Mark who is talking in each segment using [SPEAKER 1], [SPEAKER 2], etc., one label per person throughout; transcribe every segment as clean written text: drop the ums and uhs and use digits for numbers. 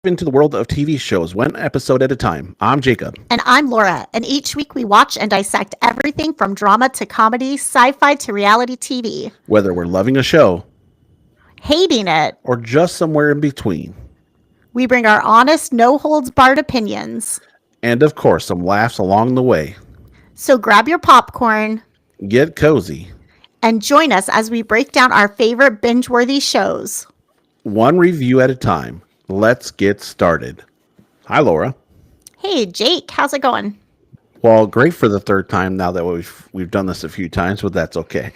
[SPEAKER 1] into the world of TV shows, one episode at a time. I'm Jacob.
[SPEAKER 2] And I'm Laura, and each week we watch and dissect everything from drama to comedy, sci-fi to reality TV.
[SPEAKER 1] Whether we're loving a show,
[SPEAKER 2] hating it,
[SPEAKER 1] or just somewhere in between.
[SPEAKER 2] We bring our honest, no-holds-barred opinions.
[SPEAKER 1] And of course, some laughs along the way.
[SPEAKER 2] So grab your popcorn,
[SPEAKER 1] get cozy,
[SPEAKER 2] and join us as we break down our favorite binge-worthy shows.
[SPEAKER 1] One review at a time. Let's get started. Hi, Laura.
[SPEAKER 2] Hey, Jake. How's it going?
[SPEAKER 1] Well, great for the third time now that we've done this a few times, but that's okay.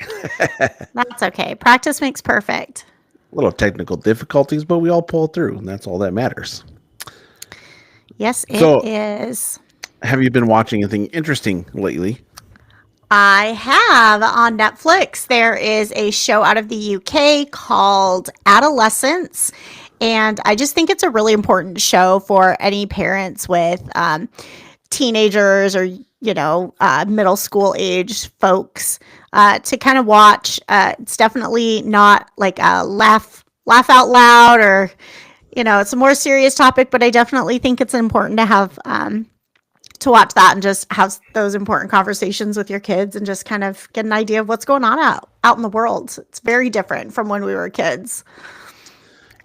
[SPEAKER 2] That's okay. Practice makes perfect.
[SPEAKER 1] Little technical difficulties, but we all pull through, and that's all that matters.
[SPEAKER 2] Yes, it is.
[SPEAKER 1] Have you been watching anything interesting lately?
[SPEAKER 2] I have on Netflix. There is a show out of the UK called Adolescence. And I just think it's a really important show for any parents with teenagers or, middle school age folks to kind of watch. It's definitely not like a laugh out loud or, it's a more serious topic, but I definitely think it's important to have to watch that and just have those important conversations with your kids and just kind of get an idea of what's going on out in the world. It's very different from when we were kids.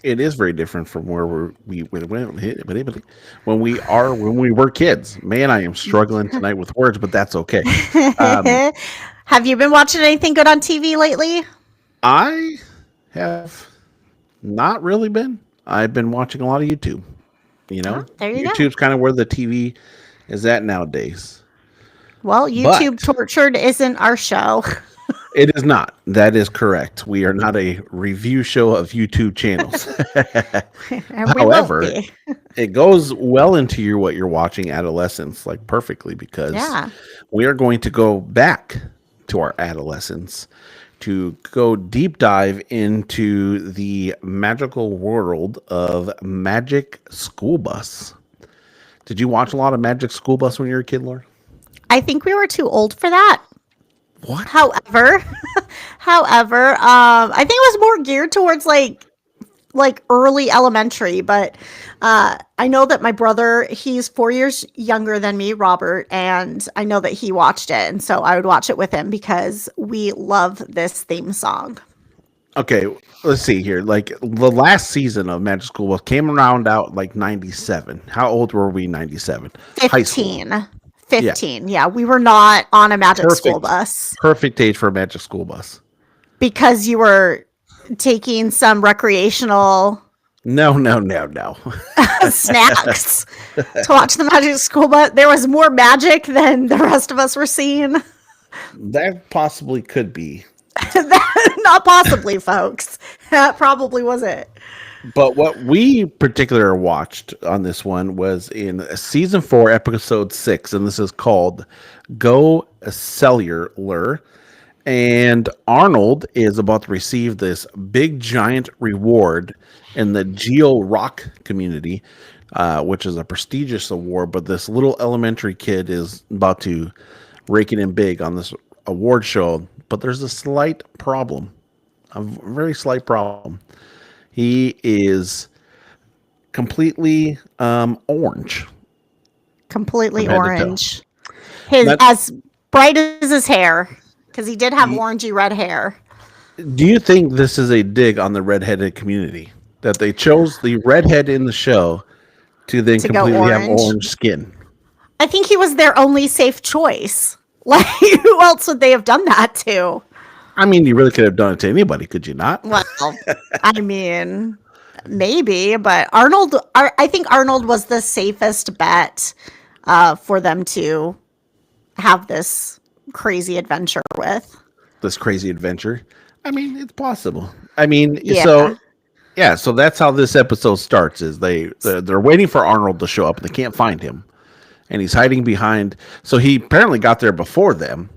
[SPEAKER 1] It is very different from where when we were kids. Man, I am struggling tonight with words, but that's okay.
[SPEAKER 2] Have you been watching anything good on TV lately?
[SPEAKER 1] I have not really been. I've been watching a lot of YouTube. YouTube's kind of where the TV is at nowadays.
[SPEAKER 2] Well, YouTube Tortured isn't our show.
[SPEAKER 1] It is not. That is correct. We are not a review show of YouTube channels. However, it goes well into what you're watching, Adolescence, like perfectly, because we are going to go back to our adolescence to go deep dive into the magical world of Magic School Bus. Did you watch a lot of Magic School Bus when you were a kid, Laura?
[SPEAKER 2] I think we were too old for that.
[SPEAKER 1] What?
[SPEAKER 2] However, I think it was more geared towards like early elementary, but I know that my brother, he's 4 years younger than me, Robert, and I know that he watched it, and so I would watch it with him because we love this theme song.
[SPEAKER 1] Okay, let's see here. Like the last season of Magic School Bus came around out like 97. How old were we in 97?
[SPEAKER 2] 15. 15. Yeah, we were not on a Magic School Bus.
[SPEAKER 1] Perfect age for a Magic School Bus.
[SPEAKER 2] Because you were taking some recreational...
[SPEAKER 1] No.
[SPEAKER 2] snacks to watch the Magic School Bus. There was more magic than the rest of us were seeing.
[SPEAKER 1] That possibly could be.
[SPEAKER 2] Not possibly, folks. That probably was it.
[SPEAKER 1] But what we particularly watched on this one was in season 4, episode 6, and this is called Go Cellular. And Arnold is about to receive this big giant reward in the Geo Rock community, which is a prestigious award. But this little elementary kid is about to rake it in big on this award show. But there's a slight problem, a very slight problem. He is completely orange.
[SPEAKER 2] Completely orange. As bright as his hair, because he did have orangey red hair.
[SPEAKER 1] Do you think this is a dig on the redheaded community? That they chose the redhead in the show to then completely have orange skin?
[SPEAKER 2] I think he was their only safe choice. Like, who else would they have done that to?
[SPEAKER 1] I mean, you really could have done it to anybody, could you not?
[SPEAKER 2] Well, I mean, maybe, but I think Arnold was the safest bet for them to have this crazy adventure with.
[SPEAKER 1] This crazy adventure? I mean, it's possible. I mean, so that's how this episode starts, is they're waiting for Arnold to show up, and they can't find him. And he's hiding behind, so he apparently got there before them.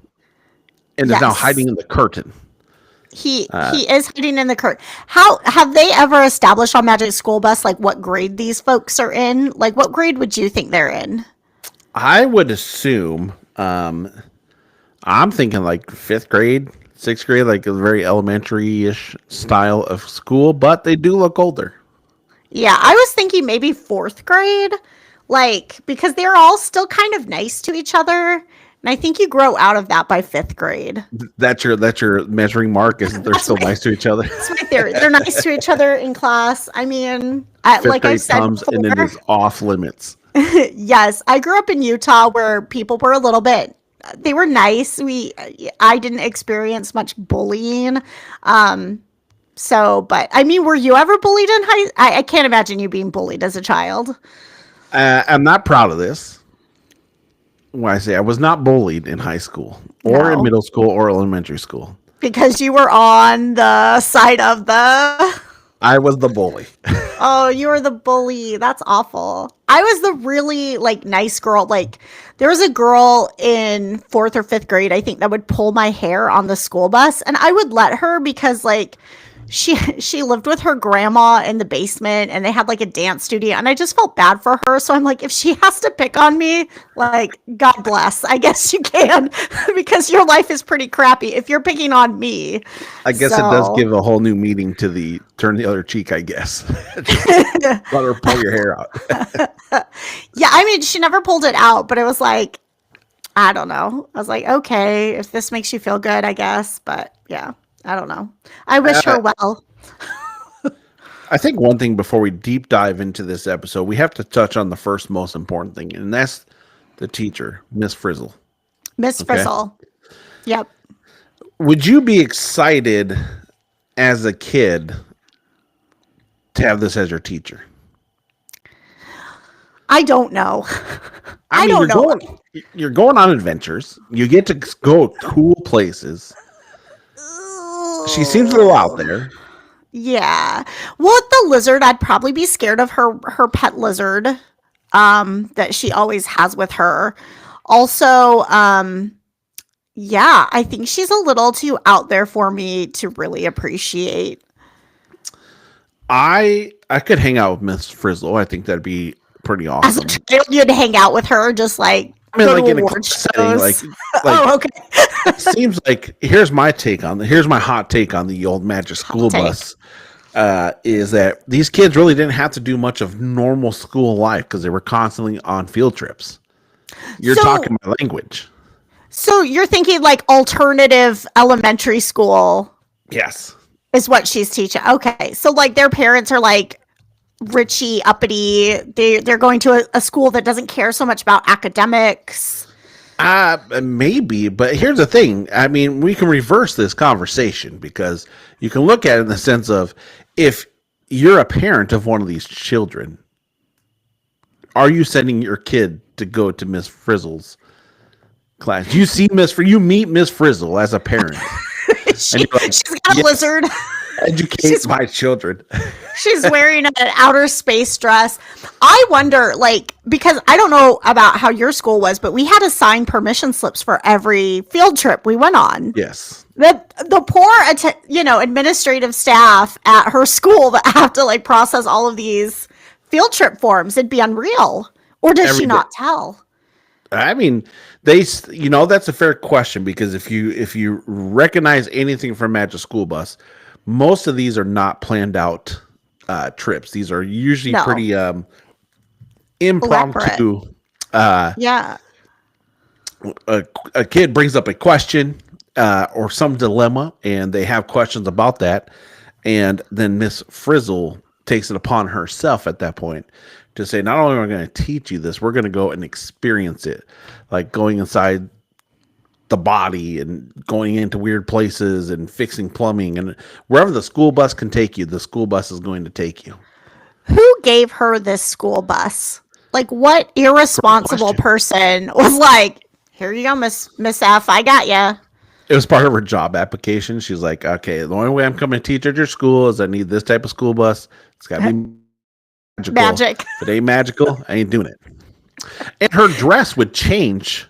[SPEAKER 1] And is now hiding in the curtain.
[SPEAKER 2] He is hiding in the curtain. How have they ever established on Magic School Bus like what grade these folks are in? Like, what grade would you think they're in?
[SPEAKER 1] I would assume. I'm thinking like 5th grade, 6th grade, like a very elementary-ish style of school, but they do look older.
[SPEAKER 2] Yeah, I was thinking maybe fourth grade, like, because they're all still kind of nice to each other. And I think you grow out of that by fifth grade.
[SPEAKER 1] That's your measuring mark. Is that they're
[SPEAKER 2] That's
[SPEAKER 1] still
[SPEAKER 2] my,
[SPEAKER 1] nice to each other?
[SPEAKER 2] that's my theory. They're nice to each other in class. I mean,
[SPEAKER 1] Fifth
[SPEAKER 2] like I
[SPEAKER 1] grade
[SPEAKER 2] said
[SPEAKER 1] comes and then
[SPEAKER 2] before,
[SPEAKER 1] it's off limits.
[SPEAKER 2] yes, I grew up in Utah where people were a little bit, they were nice. I didn't experience much bullying. Um, but I mean, were you ever bullied in I can't imagine you being bullied as a child.
[SPEAKER 1] I'm not proud of this. When I say I was not bullied in high school or in
[SPEAKER 2] No,
[SPEAKER 1] middle school or elementary school,
[SPEAKER 2] because you were on the side of the.
[SPEAKER 1] I was the bully.
[SPEAKER 2] Oh, you were the bully. That's awful. I was the really like nice girl. Like there was a girl in fourth or fifth grade, I think, that would pull my hair on the school bus, and I would let her because like she lived with her grandma in the basement, and they had like a dance studio, and I just felt bad for her. So I'm like, if she has to pick on me, like God bless. I guess you can because your life is pretty crappy if you're picking on me.
[SPEAKER 1] I guess it does
[SPEAKER 2] So
[SPEAKER 1] give a whole new meaning to the turn the other cheek. I guess. Let her pull your hair out.
[SPEAKER 2] yeah, I mean, she never pulled it out, but it was like, I don't know. I was like, okay, if this makes you feel good, I guess. But yeah, I don't know. I wish
[SPEAKER 1] Uh,
[SPEAKER 2] her well.
[SPEAKER 1] I think one thing before we deep dive into this episode, we have to touch on the first most important thing, and that's the teacher, Miss Frizzle.
[SPEAKER 2] Miss
[SPEAKER 1] Okay.
[SPEAKER 2] Frizzle. Yep.
[SPEAKER 1] Would you be excited as a kid to have this as your teacher?
[SPEAKER 2] I don't know.
[SPEAKER 1] I
[SPEAKER 2] I
[SPEAKER 1] mean,
[SPEAKER 2] don't know.
[SPEAKER 1] you're going on adventures. You get to go cool places. She seems a little out there.
[SPEAKER 2] Yeah. Well, with the lizard, I'd probably be scared of her pet lizard that she always has with her. Also, yeah, I think she's a little too out there for me to really appreciate.
[SPEAKER 1] I could hang out with Miss Frizzle. I think that'd be pretty
[SPEAKER 2] As a
[SPEAKER 1] awesome.
[SPEAKER 2] child, you'd hang out with her, just like
[SPEAKER 1] I mean,
[SPEAKER 2] go
[SPEAKER 1] like
[SPEAKER 2] to
[SPEAKER 1] in a
[SPEAKER 2] award
[SPEAKER 1] class setting,
[SPEAKER 2] shows.
[SPEAKER 1] like
[SPEAKER 2] Oh, okay.
[SPEAKER 1] it seems like here's my hot take on the old Magic School
[SPEAKER 2] Take.
[SPEAKER 1] Bus. Is that these kids really didn't have to do much of normal school life because they were constantly on field trips. You're
[SPEAKER 2] So,
[SPEAKER 1] talking my language.
[SPEAKER 2] so you're thinking like alternative elementary school
[SPEAKER 1] Yes.
[SPEAKER 2] is what she's teaching. Okay, so like their parents are like richy, uppity. They're going to a school that doesn't care so much about academics.
[SPEAKER 1] Maybe, but here's the thing. I mean, we can reverse this conversation because you can look at it in the sense of if you're a parent of one of these children, are you sending your kid to go to Miss Frizzle's class? You meet Miss Frizzle as a parent, and
[SPEAKER 2] She,
[SPEAKER 1] you're like,
[SPEAKER 2] she's got a
[SPEAKER 1] yes,
[SPEAKER 2] lizard.
[SPEAKER 1] educate
[SPEAKER 2] She's
[SPEAKER 1] my children.
[SPEAKER 2] She's wearing an outer space dress. I wonder, like, because I don't know about how your school was, but we had to sign permission slips for every field trip we went on.
[SPEAKER 1] Yes.
[SPEAKER 2] The poor, administrative staff at her school that have to like process all of these field trip forms. It'd be unreal. Or does
[SPEAKER 1] Every
[SPEAKER 2] she
[SPEAKER 1] day.
[SPEAKER 2] not tell?
[SPEAKER 1] I mean, that's a fair question because if you recognize anything from Magic School Bus, most of these are not planned out trips. These are usually
[SPEAKER 2] No.
[SPEAKER 1] pretty
[SPEAKER 2] Elaborate.
[SPEAKER 1] impromptu. Uh,
[SPEAKER 2] Yeah.
[SPEAKER 1] a kid brings up a question or some dilemma, and they have questions about that, and then Miss Frizzle takes it upon herself at that point to say, not only are we going to teach you this, we're going to go and experience it, like going inside the body and going into weird places and fixing plumbing, and wherever the school bus can take you, the school bus is going to take you.
[SPEAKER 2] Who gave her this school bus? Like, what irresponsible person was like, here you go, Miss F, I got ya.
[SPEAKER 1] It was part of her job application. She's like, okay, the only way I'm coming to teach at your school is I need this type of school bus. It's got to be magical.
[SPEAKER 2] Magic.
[SPEAKER 1] If it ain't magical, I ain't doing it. And her dress would change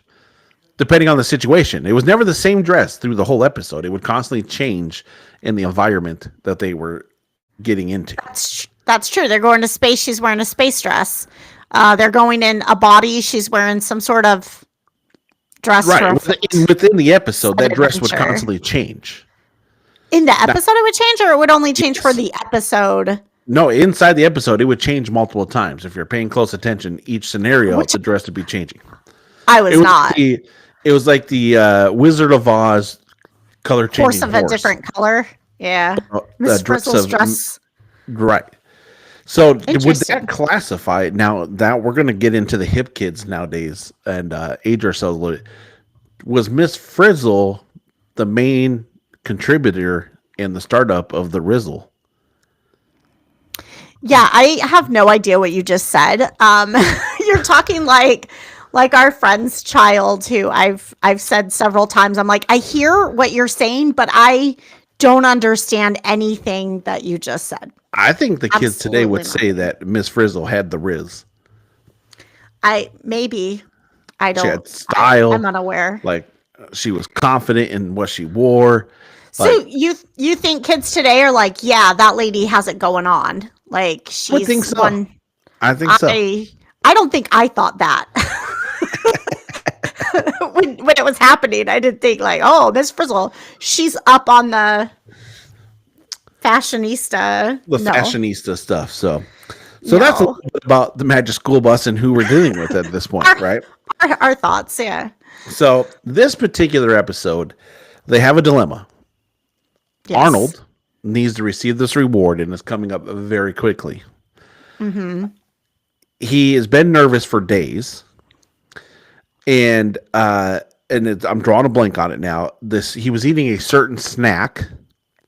[SPEAKER 1] depending on the situation. It was never the same dress through the whole episode. It would constantly change in the environment that they were getting into.
[SPEAKER 2] That's true. They're going to space. She's wearing a space dress. They're going in a body. She's wearing some sort of dress.
[SPEAKER 1] Right. Within the episode, that dress would
[SPEAKER 2] adventure.
[SPEAKER 1] constantly change.
[SPEAKER 2] In the episode, it would change, or it would only change for the episode.
[SPEAKER 1] No, inside the episode, it would change multiple times. If you're paying close attention, each scenario,
[SPEAKER 2] Which
[SPEAKER 1] the dress would be changing.
[SPEAKER 2] I was
[SPEAKER 1] It was
[SPEAKER 2] not.
[SPEAKER 1] it was like the Wizard of Oz color
[SPEAKER 2] Horse
[SPEAKER 1] changing
[SPEAKER 2] of a different color. Yeah. Miss Frizzle's dress.
[SPEAKER 1] Right. So would
[SPEAKER 2] Interesting.
[SPEAKER 1] that classify now? That we're going to get into the hip kids nowadays and age ourselves a little bit. Was Miss Frizzle the main contributor in the startup of the Rizzle?
[SPEAKER 2] Yeah, I have no idea what you just said. You're talking like our friend's child who I've said several times. I'm like, I hear what you're saying, but I don't understand anything that you just said.
[SPEAKER 1] I think the kids today would
[SPEAKER 2] Absolutely
[SPEAKER 1] say that Miss Frizzle had the Riz.
[SPEAKER 2] Maybe I
[SPEAKER 1] She had
[SPEAKER 2] don't.
[SPEAKER 1] style.
[SPEAKER 2] I'm unaware.
[SPEAKER 1] Like she was confident in what she wore.
[SPEAKER 2] So
[SPEAKER 1] Like,
[SPEAKER 2] you think kids today are like, yeah, that lady has it going on. Like she's
[SPEAKER 1] think so.
[SPEAKER 2] one.
[SPEAKER 1] I think so.
[SPEAKER 2] I don't think I thought that. when it was happening, I didn't think like, oh, Miss Frizzle, she's up on the fashionista.
[SPEAKER 1] The
[SPEAKER 2] No.
[SPEAKER 1] fashionista stuff. So that's a
[SPEAKER 2] No.
[SPEAKER 1] little bit about the Magic School Bus and who we're dealing with at this point, right?
[SPEAKER 2] Our thoughts, yeah.
[SPEAKER 1] So this particular episode, they have a dilemma.
[SPEAKER 2] Yes.
[SPEAKER 1] Arnold needs to receive this reward and it's coming up very quickly.
[SPEAKER 2] Mm-hmm.
[SPEAKER 1] He has been nervous for days, and I'm drawing a blank on it now. He was eating a certain snack.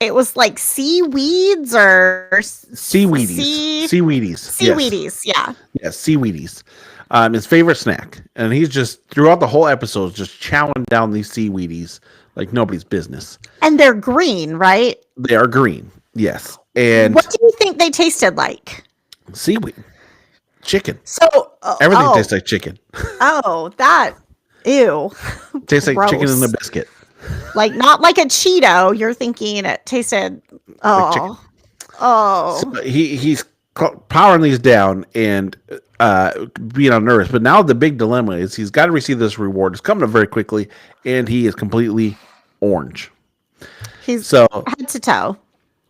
[SPEAKER 2] It was like seaweeds or
[SPEAKER 1] Seaweedies.
[SPEAKER 2] Seaweedies, yeah.
[SPEAKER 1] Yes, seaweedies. His favorite snack. And he's just, throughout the whole episode, just chowing down these seaweedies like nobody's business.
[SPEAKER 2] And they're green, right?
[SPEAKER 1] They are green, yes. And
[SPEAKER 2] What do you think they tasted like?
[SPEAKER 1] seaweed. Chicken.
[SPEAKER 2] So
[SPEAKER 1] Everything tastes like chicken.
[SPEAKER 2] That ew.
[SPEAKER 1] Tastes like chicken in a
[SPEAKER 2] Gross.
[SPEAKER 1] biscuit.
[SPEAKER 2] Like not like a Cheeto. You're thinking it tasted
[SPEAKER 1] chicken.
[SPEAKER 2] oh.
[SPEAKER 1] So he's powering these down and being on nervous. But now the big dilemma is he's got to receive this reward. It's coming up very quickly, and he is completely orange.
[SPEAKER 2] He's
[SPEAKER 1] So
[SPEAKER 2] head to toe.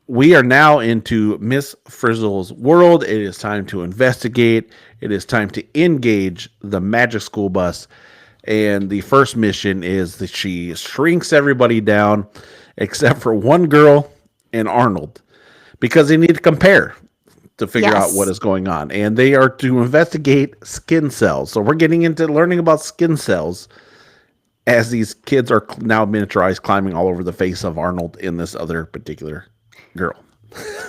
[SPEAKER 1] we are now into Miss Frizzle's world. It is time to investigate. It is time to engage the Magic School Bus. And the first mission is that she shrinks everybody down except for one girl and Arnold because they need to compare to figure out
[SPEAKER 2] Yes.
[SPEAKER 1] what is going on. And they are to investigate skin cells. So we're getting into learning about skin cells as these kids are now miniaturized, climbing all over the face of Arnold in this other particular girl.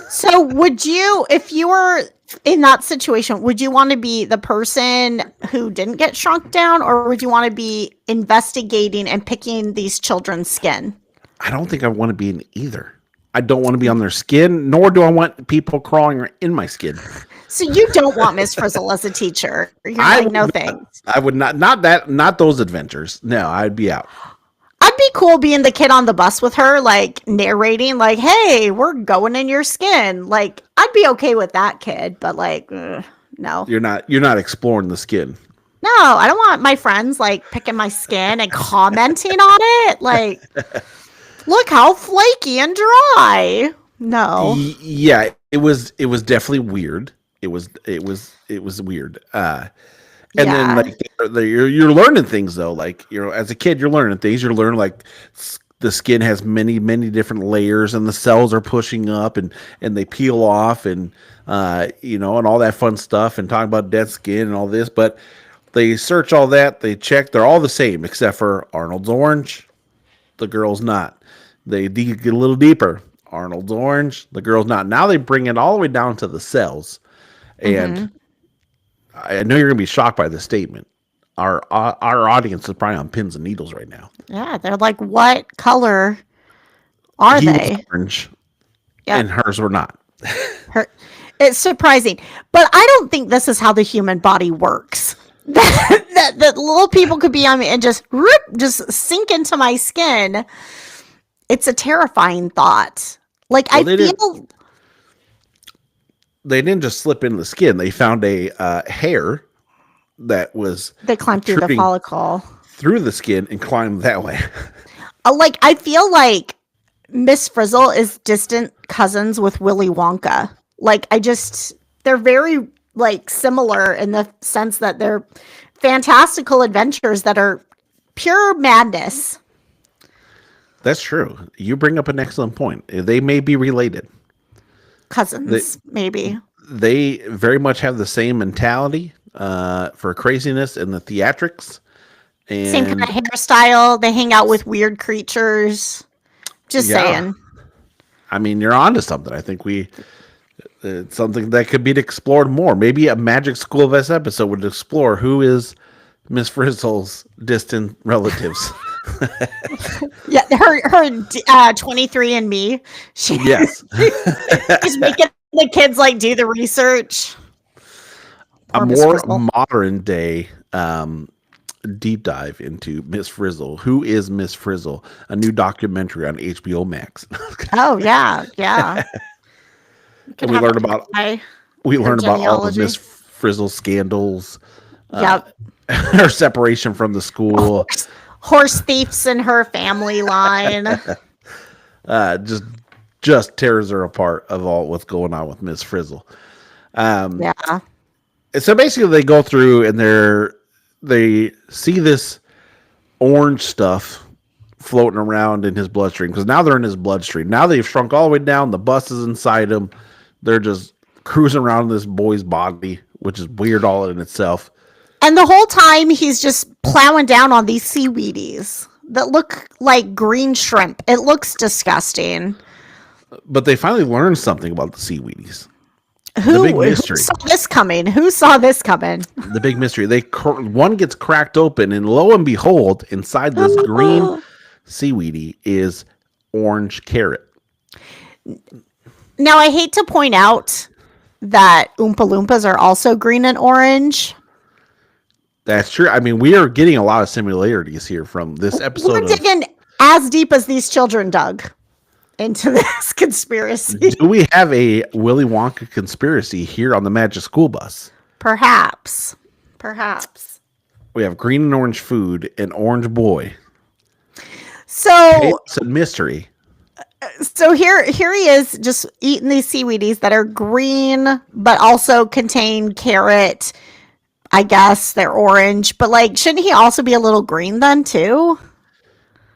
[SPEAKER 2] So would you, if you were in that situation, would you want to be the person who didn't get shrunk down, or would you want to be investigating and picking these children's skin?
[SPEAKER 1] I don't think I want to be in either. I don't want to be on their skin, nor do I want people crawling in my skin.
[SPEAKER 2] So you don't want Miss Frizzle as a teacher. You're
[SPEAKER 1] I
[SPEAKER 2] like,
[SPEAKER 1] would
[SPEAKER 2] no
[SPEAKER 1] not-
[SPEAKER 2] thanks.
[SPEAKER 1] I would not those adventures. No, I'd be out.
[SPEAKER 2] I'd be cool being the kid on the bus with her, like narrating, like, "Hey, we're going in your skin." Like, I'd be okay with that kid, but like, no,
[SPEAKER 1] You're not exploring the skin.
[SPEAKER 2] no, I don't want my friends like picking my skin and commenting on it. Like, look how flaky and dry. No,
[SPEAKER 1] Yeah, it was definitely weird. It was weird. And
[SPEAKER 2] Yeah.
[SPEAKER 1] then like you're learning things though. Like as a kid, you're learning things. You're learning like the skin has many different layers, and the cells are pushing up, and they peel off, and and all that fun stuff, and talking about dead skin and all this. But they search all that. They check. They're all the same except for Arnold's orange. The girl's not. They get a little deeper. Arnold's orange. The girl's not. Now they bring it all the way down to the cells, and I know you're gonna be shocked by this statement. Our audience is probably on pins and needles right now.
[SPEAKER 2] yeah, they're like, what color are
[SPEAKER 1] He was
[SPEAKER 2] they?
[SPEAKER 1] orange,
[SPEAKER 2] Yeah.
[SPEAKER 1] and hers were not.
[SPEAKER 2] It's surprising, but I don't think this is how the human body works. that little people could be on me and just sink into my skin. It's a terrifying thought. Like
[SPEAKER 1] Well,
[SPEAKER 2] I
[SPEAKER 1] they didn't-
[SPEAKER 2] feel
[SPEAKER 1] They didn't just slip in the skin. They found a hair that was
[SPEAKER 2] they climbed through the
[SPEAKER 1] tripping
[SPEAKER 2] follicle.
[SPEAKER 1] through the skin and climbed that way.
[SPEAKER 2] Like I feel like Miss Frizzle is distant cousins with Willy Wonka. Like they're very like similar in the sense that they're fantastical adventures that are pure madness.
[SPEAKER 1] That's true. You bring up an excellent point. They may be related.
[SPEAKER 2] Cousins, maybe.
[SPEAKER 1] They very much have the same mentality for craziness and the theatrics. And
[SPEAKER 2] Same kind of hairstyle. They hang out with weird creatures. Just saying.
[SPEAKER 1] I mean, you're onto something. I think it's something that could be explored more. Maybe a Magic School Bus episode would explore who is Miss Frizzle's distant relatives.
[SPEAKER 2] Yeah, her 23andMe.
[SPEAKER 1] Yes.
[SPEAKER 2] She's making the kids like do the research.
[SPEAKER 1] A more modern day deep dive into Miss Frizzle. Who is Miss Frizzle? A new documentary on HBO Max.
[SPEAKER 2] Oh yeah, yeah.
[SPEAKER 1] And we learned about all of Miss Frizzle scandals.
[SPEAKER 2] Yep.
[SPEAKER 1] Her separation from the school.
[SPEAKER 2] Horse thieves in her family line.
[SPEAKER 1] Just tears her apart of all what's going on with Miss Frizzle.
[SPEAKER 2] Yeah.
[SPEAKER 1] So basically they go through and they see this orange stuff floating around in his bloodstream, because now they're in his bloodstream. Now they've shrunk all the way down. The bus is inside him. They're just cruising around this boy's body, which is weird all in itself.
[SPEAKER 2] And the whole time he's just plowing down on these seaweedies that look like green shrimp. It looks disgusting.
[SPEAKER 1] But they finally learned something about the seaweedies.
[SPEAKER 2] Who
[SPEAKER 1] big mystery.
[SPEAKER 2] saw this coming? Who saw this coming?
[SPEAKER 1] The big mystery. One gets cracked open, and lo and behold, inside this green seaweedy is orange carrot.
[SPEAKER 2] Now, I hate to point out that Oompa Loompas are also green and orange.
[SPEAKER 1] That's true. I mean, we are getting a lot of similarities here from this episode.
[SPEAKER 2] We're digging as deep as these children dug into this conspiracy.
[SPEAKER 1] Do we have a Willy Wonka conspiracy here on the Magic School Bus?
[SPEAKER 2] Perhaps.
[SPEAKER 1] We have green and orange food, an orange boy.
[SPEAKER 2] So
[SPEAKER 1] it's a mystery.
[SPEAKER 2] So here he is just eating these seaweedies that are green, but also contain carrot. I guess they're orange, but like, shouldn't he also be a little green then too?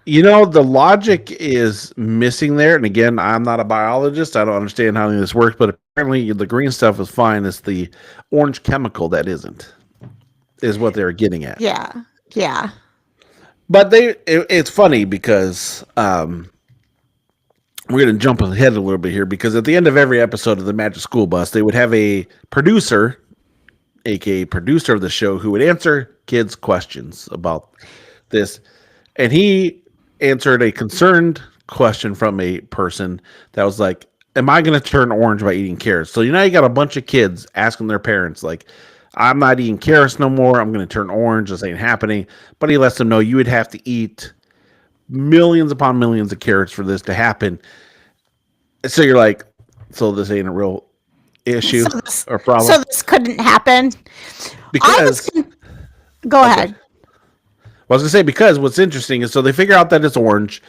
[SPEAKER 1] You know, the logic is missing there. And again, I'm not a biologist. I don't understand how this works, but apparently the green stuff is fine. It's the orange chemical that isn't, is what they're getting at.
[SPEAKER 2] Yeah. Yeah.
[SPEAKER 1] But it's funny because we're going to jump ahead a little bit here, because at the end of every episode of the Magic School Bus, they would have a producer, aka producer of the show, who would answer kids' questions about this. And he answered a concerned question from a person that was like, am I going to turn orange by eating carrots? So, you got a bunch of kids asking their parents, like, I'm not eating carrots no more. I'm going to turn orange. This ain't happening. But he lets them know you would have to eat millions upon millions of carrots for this to happen. So you're like, so this ain't a real issue or problem?
[SPEAKER 2] So this couldn't happen?
[SPEAKER 1] Because...
[SPEAKER 2] Go ahead.
[SPEAKER 1] I was going to say, because what's interesting is, so they figure out that it's orange,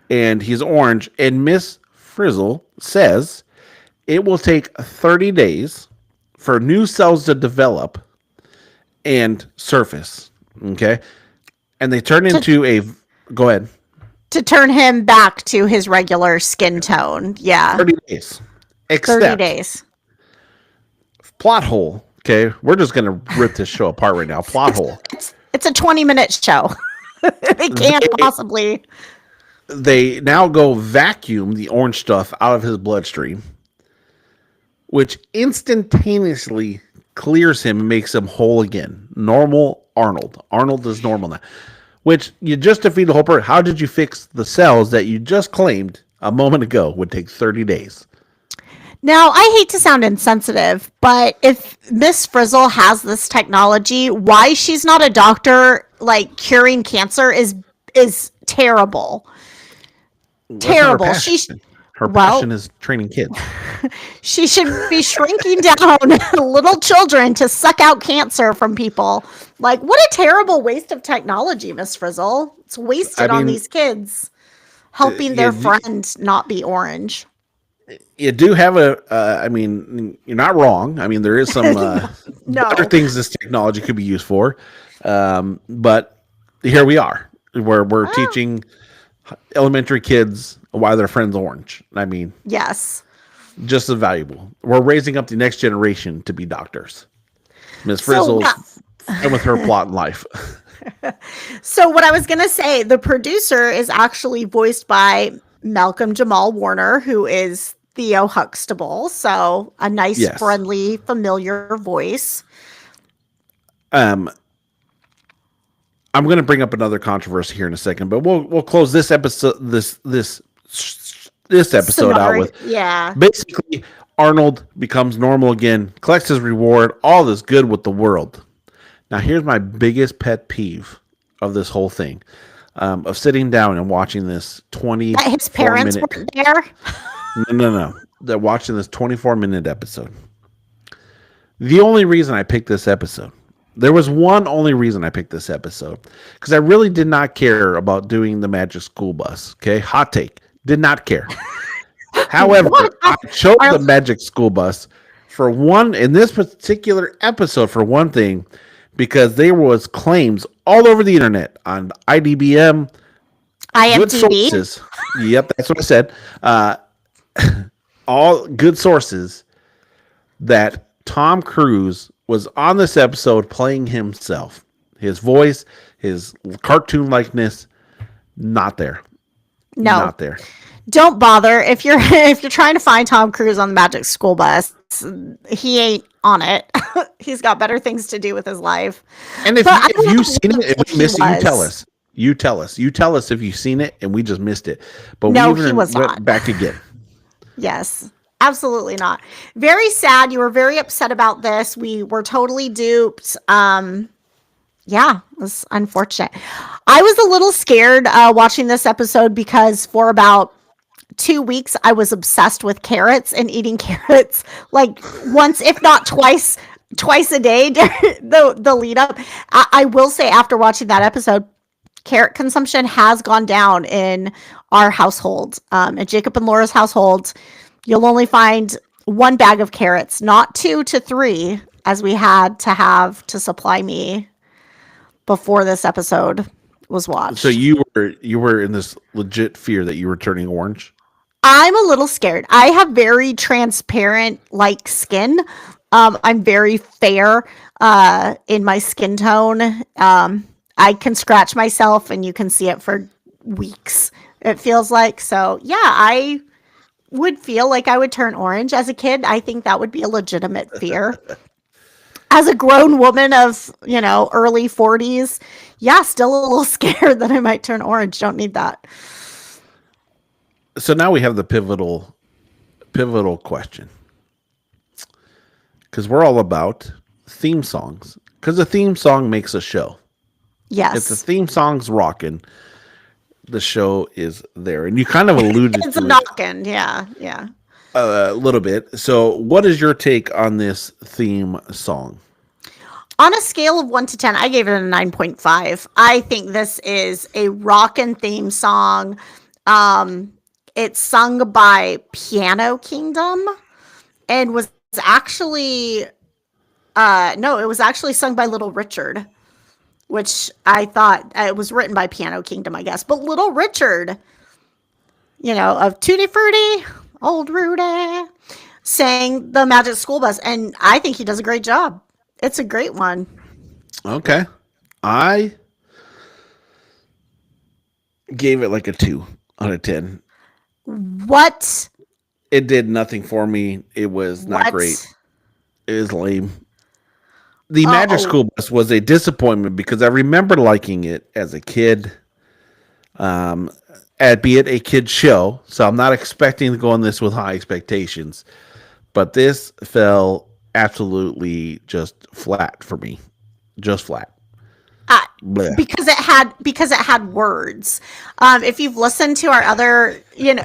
[SPEAKER 1] and he's orange, and Miss Frizzle says it will take 30 days for new cells to develop and surface, okay? And they turn into go ahead.
[SPEAKER 2] To turn him back to his regular skin tone, yeah.
[SPEAKER 1] 30 days. Except
[SPEAKER 2] 30 days.
[SPEAKER 1] Plot hole, okay? We're just going to rip this show apart right now. Plot hole.
[SPEAKER 2] It's a 20-minute show. They can't possibly.
[SPEAKER 1] They now go vacuum the orange stuff out of his bloodstream, which instantaneously clears him and makes him whole again. Normal Arnold. Arnold is normal now. Which, you just defeat the whole purpose. How did you fix the cells that you just claimed a moment ago would take 30 days?
[SPEAKER 2] Now, I hate to sound insensitive, but if Miss Frizzle has this technology, why she's not a doctor, like, curing cancer is terrible. Terrible.
[SPEAKER 1] Her passion is training kids.
[SPEAKER 2] She should be shrinking down little children to suck out cancer from people. Like, what a terrible waste of technology, Miss Frizzle. It's wasted on these kids, helping their friend not be orange.
[SPEAKER 1] you do have I mean, you're not wrong. I mean, there is some
[SPEAKER 2] No.
[SPEAKER 1] better things this technology could be used for. But here we are, where we're teaching elementary kids why their friend's orange. I mean,
[SPEAKER 2] Yes.
[SPEAKER 1] just as valuable. We're raising up the next generation to be doctors. Miss Frizzle's and with her plot in life.
[SPEAKER 2] So what I was going to say, the producer is actually voiced by Malcolm Jamal Warner, who is Theo Huxtable. So a nice,
[SPEAKER 1] Yes.
[SPEAKER 2] friendly, familiar voice.
[SPEAKER 1] I'm going to bring up another controversy here in a second, but we'll close this episode this episode out with basically Arnold becomes normal again, collects his reward, all is good with the world. Now here's my biggest pet peeve of this whole thing, of sitting down and watching this 20
[SPEAKER 2] That his parents weren't there.
[SPEAKER 1] No. They're watching this 24-minute episode. The only reason I picked this episode, there was one only reason I picked this episode, because I really did not care about doing the Magic School Bus. Okay, hot take, did not care. However, I chose the Magic School Bus for one in this particular episode for one thing, because there was claims all over the internet on IDBM, good
[SPEAKER 2] IMDb.
[SPEAKER 1] sources. Yep, that's what I said. All good sources that Tom Cruise was on this episode playing himself. His voice, his cartoon likeness, not there.
[SPEAKER 2] No.
[SPEAKER 1] Not there.
[SPEAKER 2] Don't bother if you're trying to find Tom Cruise on the Magic School Bus. He ain't on it. He's got better things to do with his life.
[SPEAKER 1] And if you've seen it, if we missed it, you tell us. You tell us. You tell us if you've seen it and we just missed it. But
[SPEAKER 2] no,
[SPEAKER 1] we
[SPEAKER 2] he was
[SPEAKER 1] went
[SPEAKER 2] not.
[SPEAKER 1] back again.
[SPEAKER 2] Yes, absolutely not. Very sad. You were very upset about this. We were totally duped. Yeah, it was unfortunate. I was a little scared watching this episode because for about 2 weeks I was obsessed with carrots and eating carrots like once, if not twice a day during the lead up. I will say after watching that episode, carrot consumption has gone down in our household. At Jacob and Laura's household, you'll only find one bag of carrots, not 2 to 3 as we had to have to supply me before this episode was watched.
[SPEAKER 1] So you were in this legit fear that you were turning orange?
[SPEAKER 2] I'm a little scared. I have very transparent like skin. I'm very fair in my skin tone. I can scratch myself and you can see it for weeks, it feels like. So yeah, I would feel like I would turn orange as a kid. I think that would be a legitimate fear. As a grown woman of, early 40s, yeah, still a little scared that I might turn orange. Don't need that.
[SPEAKER 1] So now we have the pivotal question. Because we're all about theme songs. Because a theme song makes a show.
[SPEAKER 2] Yes.
[SPEAKER 1] If the theme song's rocking, the show is there. And you kind of alluded
[SPEAKER 2] it's
[SPEAKER 1] to
[SPEAKER 2] a knockin', yeah.
[SPEAKER 1] a little bit. So what is your take on this theme song?
[SPEAKER 2] On a scale of 1 to 10, I gave it a 9.5. I think this is a rockin' theme song. It's sung by Piano Kingdom and was actually it was actually sung by Little Richard, which I thought it was written by Piano Kingdom, I guess. But Little Richard, of Tutti Frutti, Old Rudy, sang the Magic School Bus, and I think he does a great job. It's a great one.
[SPEAKER 1] Okay. I gave it like a 2 out of 10.
[SPEAKER 2] What?
[SPEAKER 1] It did nothing for me. It was not
[SPEAKER 2] What?
[SPEAKER 1] great. It was lame. The Magic School Bus was a disappointment because I remember liking it as a kid, albeit a kid's show. So I'm not expecting to go on this with high expectations. But this fell absolutely just flat for me. Just flat.
[SPEAKER 2] Because it had words. If you've listened to our other,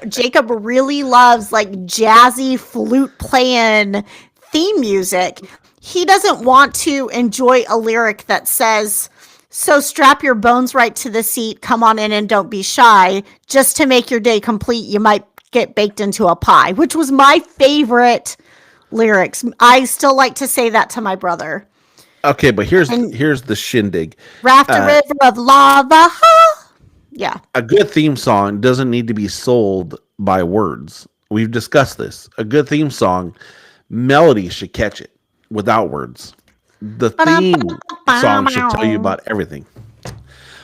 [SPEAKER 2] Jacob really loves like jazzy flute playing theme music. He doesn't want to enjoy a lyric that says, "So strap your bones right to the seat, come on in and don't be shy. Just to make your day complete, you might get baked into a pie, which was my favorite lyrics. I still like to say that to my brother.
[SPEAKER 1] Okay, but
[SPEAKER 2] And
[SPEAKER 1] here's the shindig.
[SPEAKER 2] raft a
[SPEAKER 1] Uh,
[SPEAKER 2] river of lava. Ha! Yeah.
[SPEAKER 1] a good theme song doesn't need to be sold by words. We've discussed this. A good theme song, melody should catch it without words. The theme song should tell you about everything.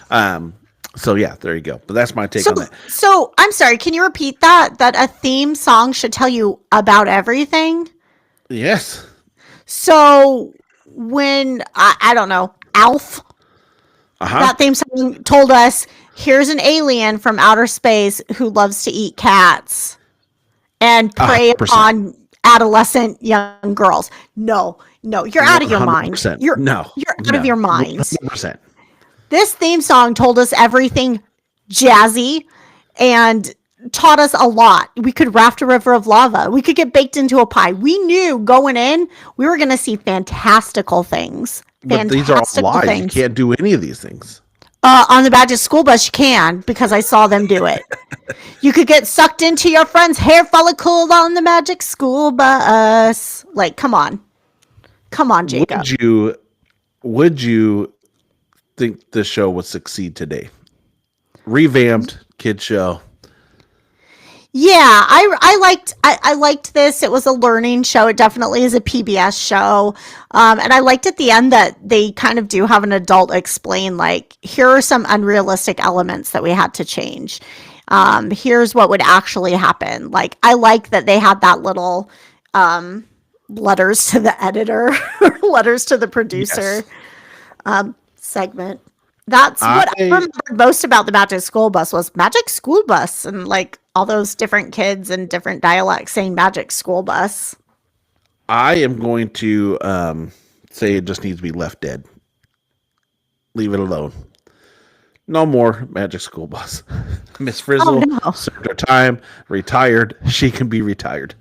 [SPEAKER 1] Um, so yeah, there you go. But that's my take
[SPEAKER 2] So,
[SPEAKER 1] on that.
[SPEAKER 2] so I'm sorry. Can you repeat that? That a theme song should tell you about everything.
[SPEAKER 1] Yes.
[SPEAKER 2] So when I don't know, Alf,
[SPEAKER 1] Uh huh.
[SPEAKER 2] that theme song told us here's an alien from outer space who loves to eat cats and prey
[SPEAKER 1] 100%.
[SPEAKER 2] upon adolescent young girls. No, no, you're out of your mind.
[SPEAKER 1] 100%.
[SPEAKER 2] You're
[SPEAKER 1] No.
[SPEAKER 2] you're out of
[SPEAKER 1] No.
[SPEAKER 2] your mind.
[SPEAKER 1] 100%.
[SPEAKER 2] This theme song told us everything jazzy and taught us a lot. We could raft a river of lava. We could get baked into a pie. We knew going in we were going to see fantastical things.
[SPEAKER 1] But these are all
[SPEAKER 2] Fantastical
[SPEAKER 1] lies. You
[SPEAKER 2] things.
[SPEAKER 1] can't do any of these things.
[SPEAKER 2] On the Badger School Bus, you can because I saw them do it. You could get sucked into your friend's hair follicle on the Magic School Bus. Like, come on, Jacob.
[SPEAKER 1] Would you think the show would succeed today? Revamped kid show.
[SPEAKER 2] Yeah, I liked this. It was a learning show. It definitely is a PBS show, and I liked at the end that they kind of do have an adult explain like here are some unrealistic elements that we had to change. Here's what would actually happen. Like I like that they had that little letters to the editor, letters to the producer
[SPEAKER 1] Yes.
[SPEAKER 2] segment. That's what I
[SPEAKER 1] I
[SPEAKER 2] remembered most about the Magic School Bus was Magic School Bus and like all those different kids and different dialects saying Magic School Bus.
[SPEAKER 1] I am going to say it just needs to be left dead. Leave it alone. No more Magic School Bus. Miss
[SPEAKER 2] Oh
[SPEAKER 1] Frizzle
[SPEAKER 2] no.
[SPEAKER 1] served her time, retired. She can be retired.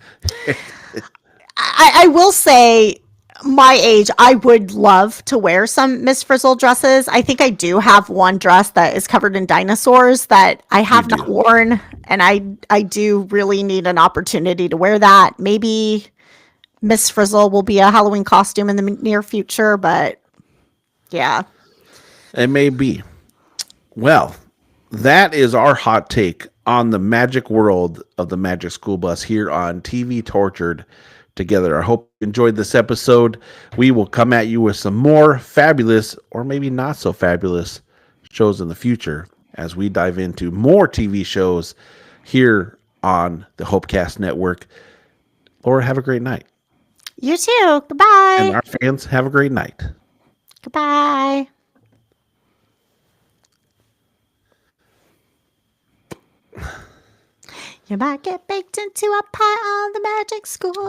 [SPEAKER 2] I will say my age, I would love to wear some Miss Frizzle dresses. I think I do have one dress that is covered in dinosaurs that I
[SPEAKER 1] You
[SPEAKER 2] have
[SPEAKER 1] do.
[SPEAKER 2] not worn, and I do really need an opportunity to wear that. Maybe Miss Frizzle will be a Halloween costume in the near future, but yeah.
[SPEAKER 1] It may be. Well, that is our hot take on the magic world of the Magic School Bus here on TV Tortured Together. I hope you enjoyed this episode. We will come at you with some more fabulous or maybe not so fabulous shows in the future as we dive into more TV shows here on the Hopecast Network. Laura, have a great night.
[SPEAKER 2] You too.
[SPEAKER 1] And
[SPEAKER 2] Goodbye.
[SPEAKER 1] our fans, have a great night.
[SPEAKER 2] Goodbye. You might get baked into a pie on the Magic School